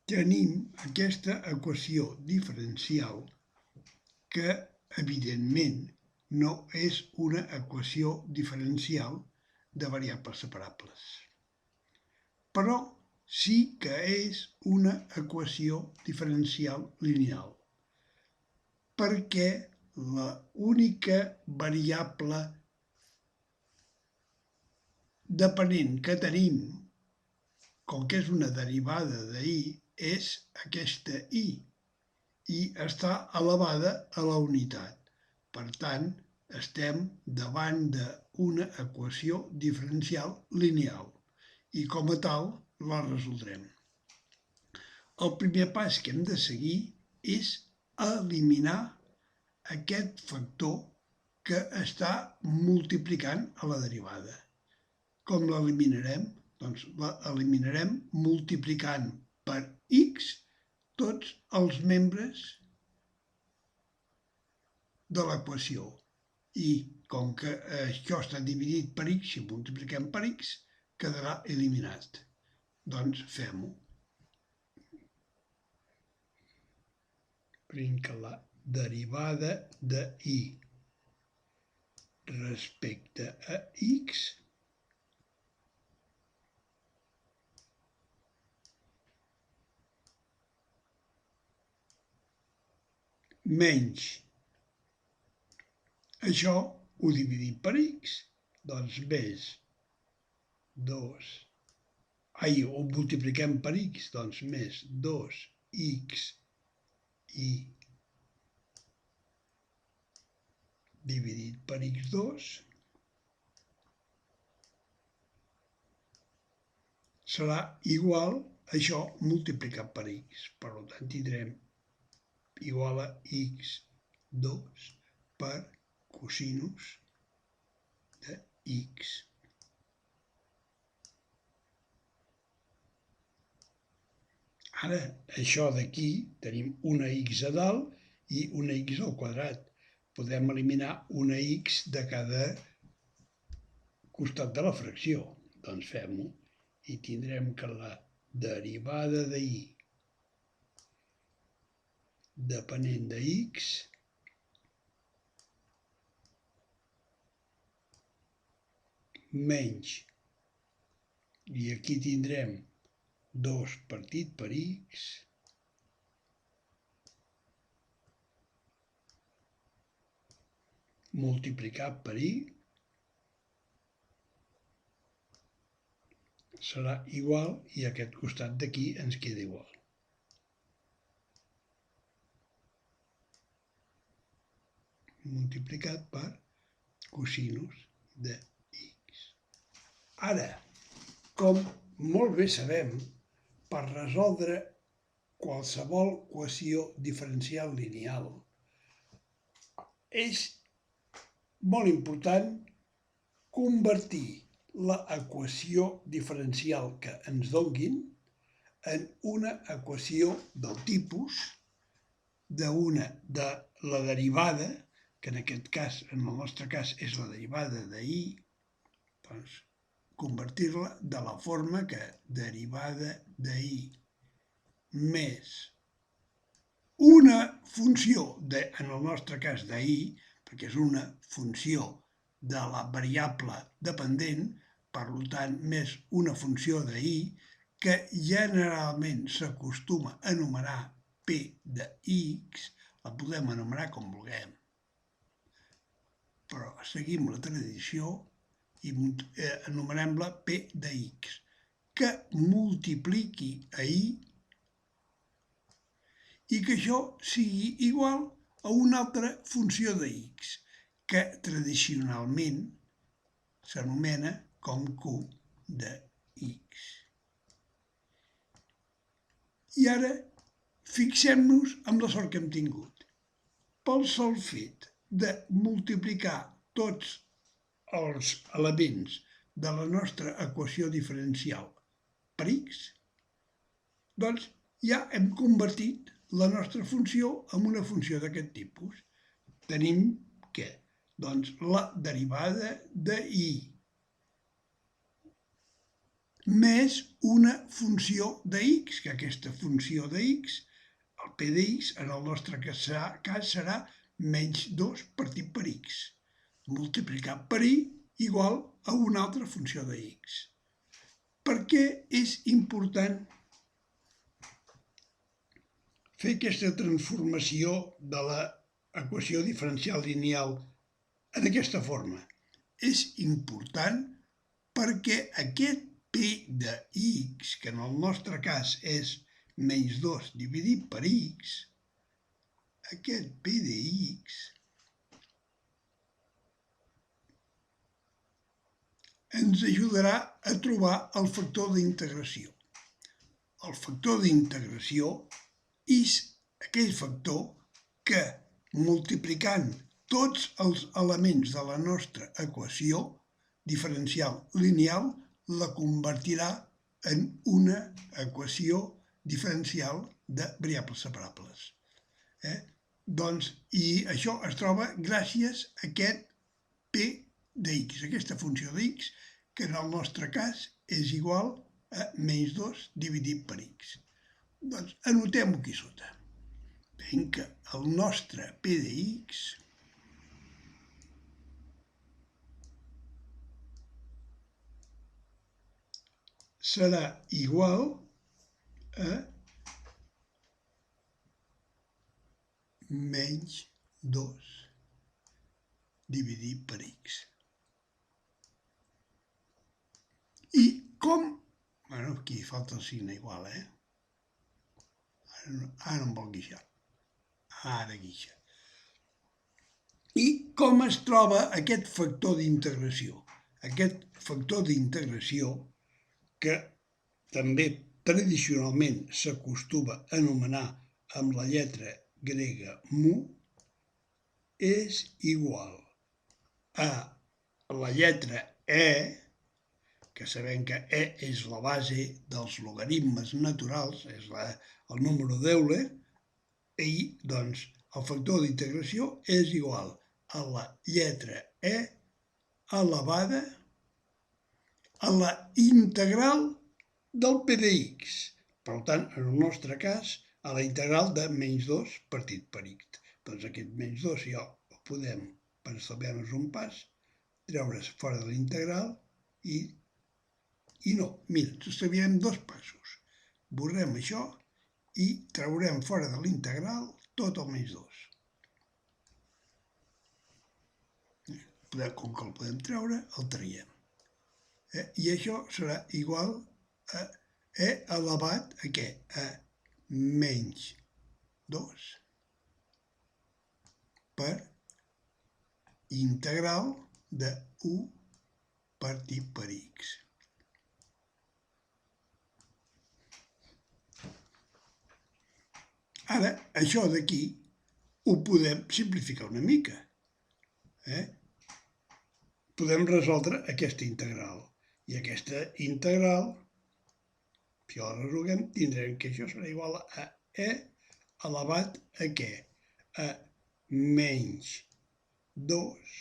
tenim aquesta equació diferencial que, evidentment, no és una equació diferencial de variables separables, però sí que és una equació diferencial lineal, perquè l'única variable depenent que tenim, com que és una derivada de i, és aquesta i està elevada a la unitat. Per tant, estem davant d'una equació diferencial lineal i com a tal la resoldrem. El primer pas que hem de seguir és eliminar aquest factor que està multiplicant a la derivada. Com l'eliminarem? Doncs l'eliminarem multiplicant per x tots els membres de l'equació. I com que això està dividit per x, si multipliquem per x, quedarà eliminat. Doncs fem-ho. Que la derivada de i respecte a x menys això ho dividim per x, doncs més 2, ho multipliquem per x, doncs més 2x i dividit per x2 serà igual a això multiplicat per x. Per tant, tindrem igual a x2 per cosinus de x. Ara, això d'aquí, tenim una x a dalt i una x al quadrat. Podem eliminar una x de cada costat de la fracció. Doncs fem-ho i tindrem que la derivada de i depenent de x menys, i aquí tindrem 2 partit per x multiplicat per i serà igual, i aquest costat d'aquí ens queda igual. Multiplicat per cosinus de x. Ara, com molt bé sabem, per resoldre qualsevol equació diferencial lineal és molt important convertir l'equació diferencial que ens donin en una equació del tipus de la derivada, que en aquest cas, en el nostre cas, és la derivada de i, doncs convertir-la de la forma que derivada de i més una funció, en el nostre cas de i, perquè és una funció de la variable dependent, per tant, més una funció de i, que generalment s'acostuma a anomenar p de x, la podem anomenar com vulguem, però seguim la tradició i anomenem-la p de x, que multipliqui a i i que això sigui igual a una altra funció de x, que tradicionalment s'anomena com q de x. I ara fixem-nos en la sort que hem tingut. Pel sol fet de multiplicar tots els elements de la nostra equació diferencial per x, doncs ja hem convertit la nostra funció en una funció d'aquest tipus. Tenim què? Doncs la derivada de i més una funció de x, que aquesta funció de x, el p de x, en el nostre cas serà menys 2 partit per x, multiplicat per i igual a una altra funció de x. Per què és important fer aquesta transformació de l'equació diferencial lineal en aquesta forma? És important perquè aquest p de x, que en el nostre cas és menys 2 dividit per x, aquest p de x ens ajudarà a trobar el factor d'integració. El factor d'integració és aquell factor que, multiplicant tots els elements de la nostra equació diferencial lineal, la convertirà en una equació diferencial de variables separables. I això es troba gràcies a aquest p de x, aquesta funció de x, que en el nostre cas és igual a menys 2 dividit per x. Doncs anotem-ho aquí sota. Veiem que el nostre p de x serà igual a menys 2 dividit per x. I com? Bueno, aquí falta el signe igual, Ara no em vol guixar. Ara guixa. I com es troba aquest factor d'integració? Aquest factor d'integració, que també tradicionalment s'acostuma a anomenar amb la lletra grega mu, és igual a la lletra e, que sabem que e és la base dels logaritmes naturals, és el número d'Euler, i doncs el factor d'integració és igual a la lletra e elevada a la integral del p de x. Per tant, en el nostre cas, a la integral de menys 2 partit per x. Doncs aquest menys 2 ja ho podem, per estalviar-nos un pas, treure's fora de la integral i no. Mira, ens estalviem 2 passos. Borrem això i traurem fora de la integral tot el menys 2. Com que el podem treure, el traiem. I això serà igual a e elevat a què? A menys 2 per integral de 1 partit per x. Ara, això d'aquí ho podem simplificar una mica. Podem resoldre aquesta integral. I aquesta integral, si la resolguem, tindrem que això serà igual a e elevat a què? A menys 2.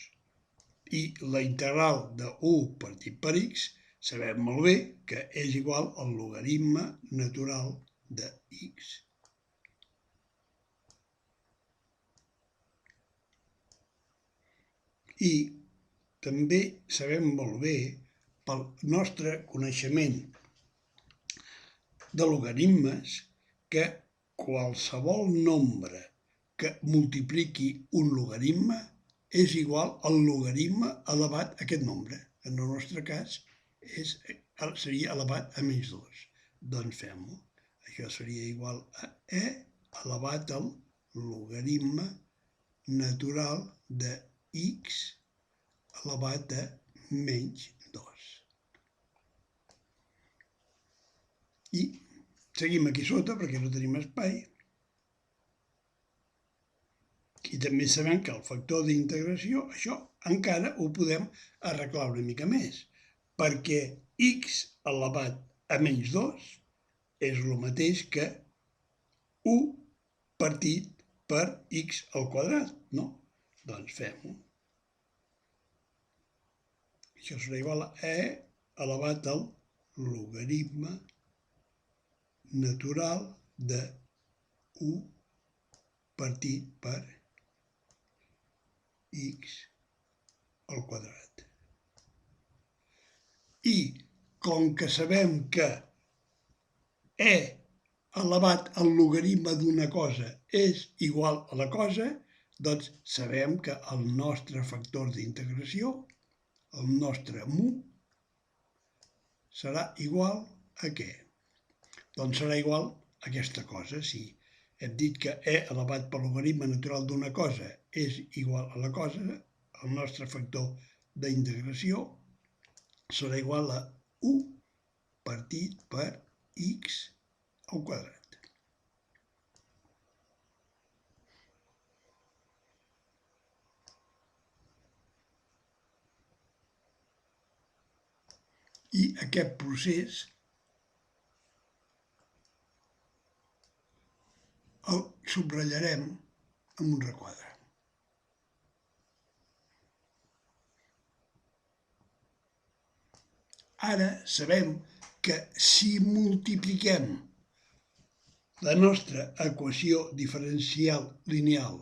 I la integral de 1 partit per x sabem molt bé que és igual al logaritme natural de x. I també sabem molt bé, pel nostre coneixement de logaritmes, que qualsevol nombre que multipliqui un logaritme és igual al logaritme elevat a aquest nombre. En el nostre cas seria elevat a menys 2. Doncs fem-ho. Això seria igual a e elevat al logaritme natural de x elevat a menys 2. I seguim aquí sota perquè no tenim espai. I també sabem que el factor d'integració, això encara ho podem arreglar una mica més, perquè x elevat a menys 2 és el mateix que 1 partit per x al quadrat, no? Doncs fem-ho. Això serà igual a e elevat al logaritme natural de 1 partit per x al quadrat. I com que sabem que e elevat al logaritme d'una cosa és igual a la cosa, doncs sabem que el nostre factor d'integració, el nostre mu, serà igual a què? Doncs serà igual a aquesta cosa. Si hem dit que e elevat pel logaritme natural d'una cosa és igual a la cosa, el nostre factor d'integració serà igual a 1 partit per x al quadrat. I aquest procés el subratllarem amb un requadre. Ara sabem que si multipliquem la nostra equació diferencial lineal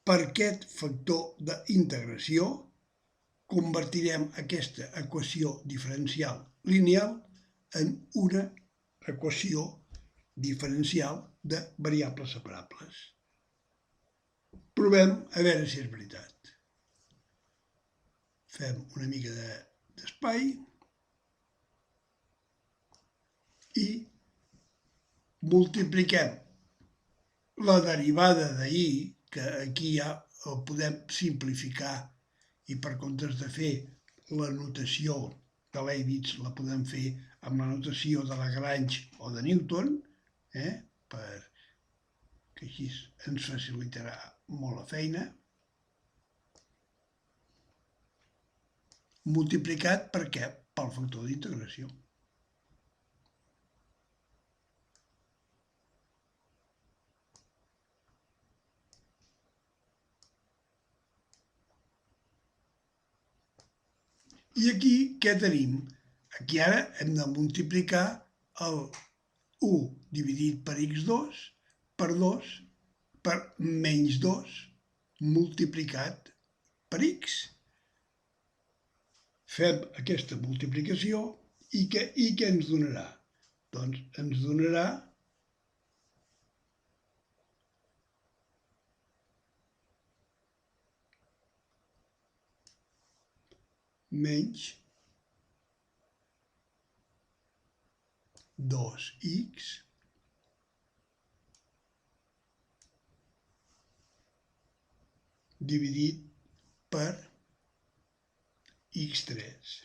per aquest factor d'integració, convertirem aquesta equació diferencial lineal en una equació diferencial de variables separables. Provem a veure si és veritat. Fem una mica d'espai i multipliquem la derivada d'y, que aquí ja el podem simplificar i per comptes de fer la notació de Leibniz la podem fer amb la notació de Lagrange o de Newton, perquè així ens facilitarà molt la feina. Multiplicat per què? Pel factor d'integració. I aquí què tenim? Aquí ara hem de multiplicar el 1 dividit per x2 per 2 per menys 2 multiplicat per x. Fem aquesta multiplicació i què ens donarà? Doncs ens donarà menys 2x dividit per x3.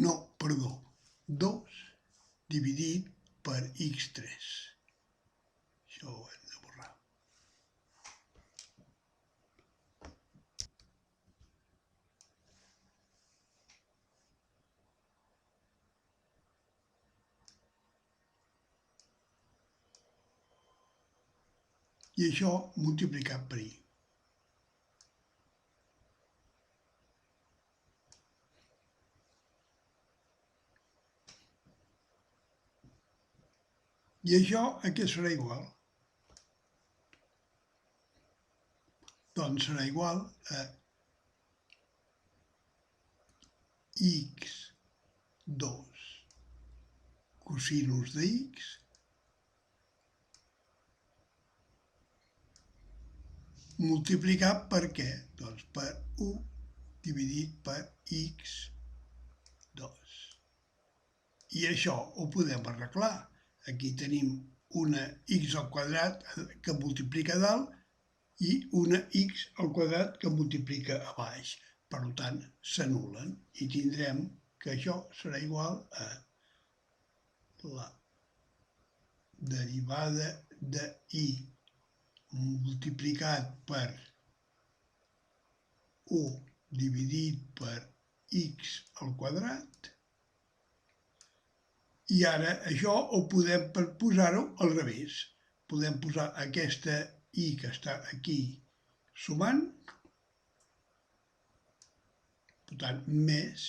No, perdó, 2 dividit per x3. Això ho hem de borrar. I això multiplicat per y. I això a què serà igual? Doncs serà igual a x2 cosinus de x multiplicat per què? Doncs per 1 dividit per x2. I això ho podem arreglar. Aquí tenim una x al quadrat que multiplica a dalt i una x al quadrat que multiplica a baix. Per tant, s'anul·len i tindrem que això serà igual a la derivada de y multiplicat per 1 dividit per x al quadrat I ara això ho podem posar-ho al revés. Podem posar aquesta i que està aquí sumant, per tant, més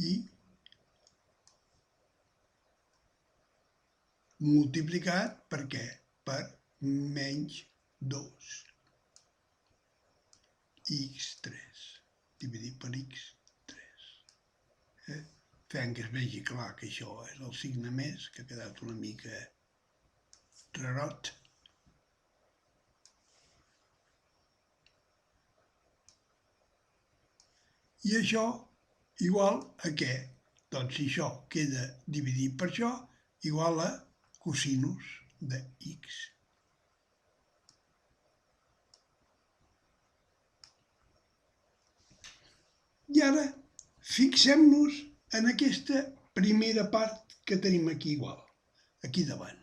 i multiplicat per què? Per menys 2 x3 dividit per x3. Fent que es vegi clar que això és el signe més, que ha quedat una mica rarot. I això igual a què? Doncs si això queda dividit per això, igual a cosinus de x. I ara fixem-nos en aquesta primera part que tenim aquí igual, aquí davant.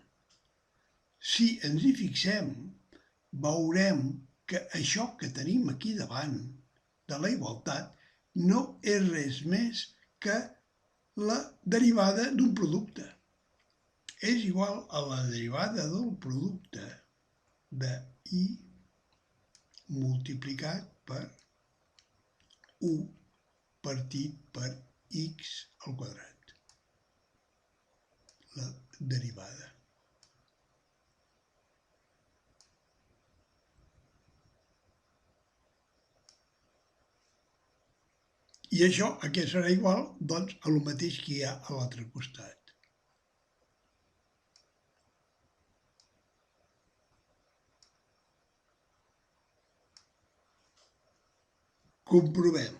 Si ens hi fixem, veurem que això que tenim aquí davant de la igualtat no és res més que la derivada d'un producte. És igual a la derivada del producte de i multiplicat per 1 partit per x al quadrat. La derivada. I això a què serà igual? Doncs a lo mateix que hi ha a l'altre costat. Comprovem,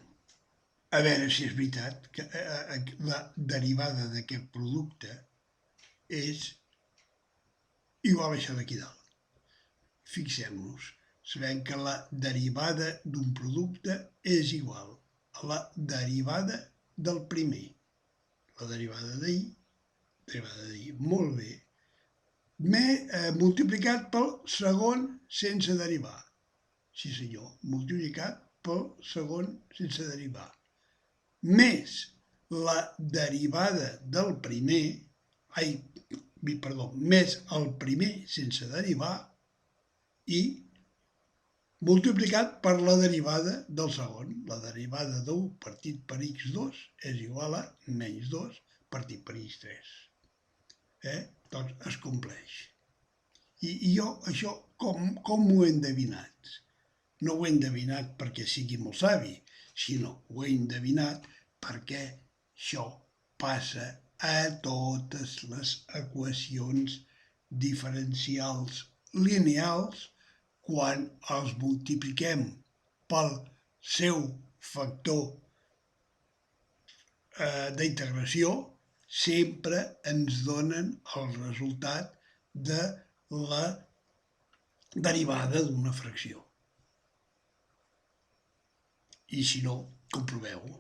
a veure si és veritat que la derivada d'aquest producte és igual a això d'aquí dalt. Fixem-nos, sabem que la derivada d'un producte és igual a la derivada del primer. La derivada d'ahir, molt bé. Multiplicat pel segon sense derivar. Sí senyor, multiplicat pel segon sense derivar. Més la derivada del primer, més el primer sense derivar i multiplicat per la derivada del segon. La derivada d'1 partit per x2 és igual a menys 2 partit per x3. Doncs es compleix. I jo això com ho he endevinat? No ho he endevinat perquè sigui molt savi, sinó ho he endevinat perquè això passa a totes les equacions diferencials lineals quan els multipliquem pel seu factor d'integració, sempre ens donen el resultat de la derivada d'una fracció. I si no, comproveu-ho.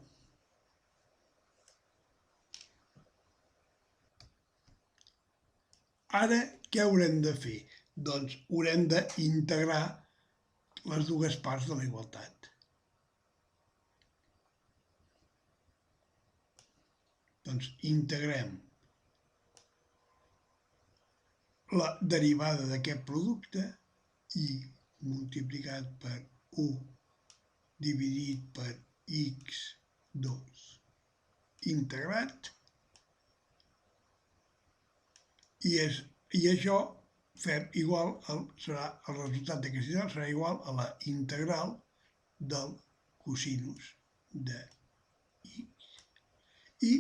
Ara, què haurem de fer? Doncs haurem d'integrar les dues parts de la igualtat. Doncs integrem la derivada d'aquest producte i multiplicat per 1 dividit per x2 integrat i això fem igual, serà el resultat d'aquesta integral serà igual a la integral del cosinus de x. I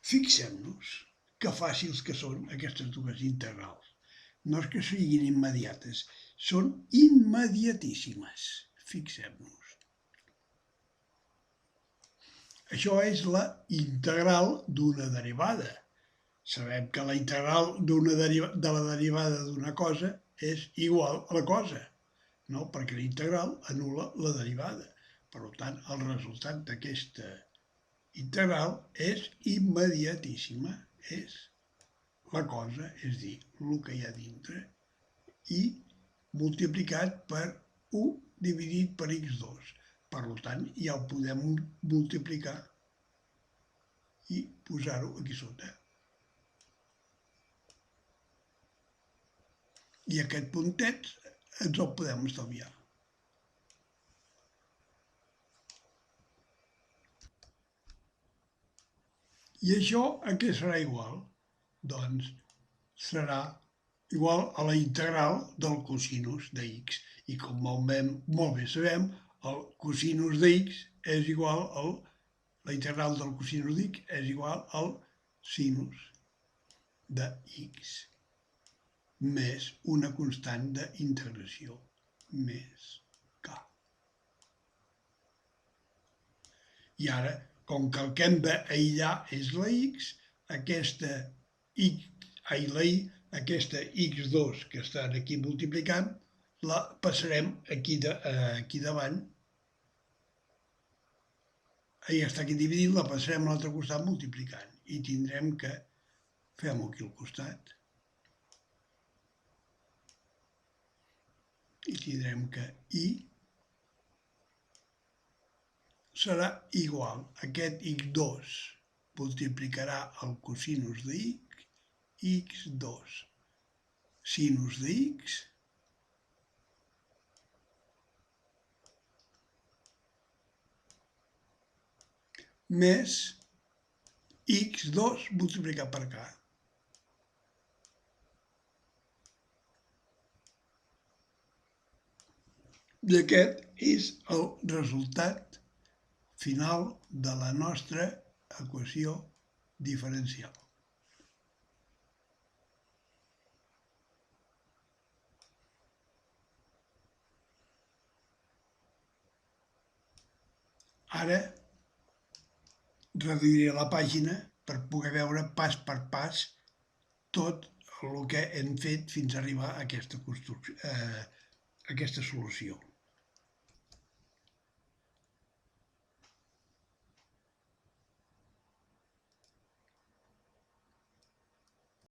fixem-nos que fàcils que són aquestes dues integrals. No és que siguin immediates, són immediatíssimes. Fixem-nos. Això és la integral d'una derivada. Sabem que la integral de la derivada d'una cosa és igual a la cosa, no? Perquè la integral anul·la la derivada. Per tant, el resultat d'aquesta integral és immediatíssima, és la cosa, és a dir, el que hi ha dintre, i multiplicat per 1 dividit per x2. Per tant, ja ho podem multiplicar i posar-ho aquí sota. I aquest puntet ens el podem estalviar. I això a què serà igual? Doncs serà igual a la integral del cosinus de x. I com molt bé sabem, el cosinus de x és igual la integral del cosinus d'x és igual al sinus de x més una constant d'integració, més k. I ara, com que el que hem d'aïllar és la x, aquesta x2 que estan aquí multiplicant, la passarem aquí davant. Ja està aquí dividint, la passarem a l'altre costat multiplicant. I tindrem que, fem-ho aquí al costat, i tindrem que i serà igual. Aquest x2 multiplicarà el cosinus de x, x2 sinus de x, més x2 multiplicat per k. I aquest és el resultat final de la nostra equació diferencial. Ara reduiré la pàgina per poder veure pas per pas tot el que hem fet fins a arribar a aquesta solució.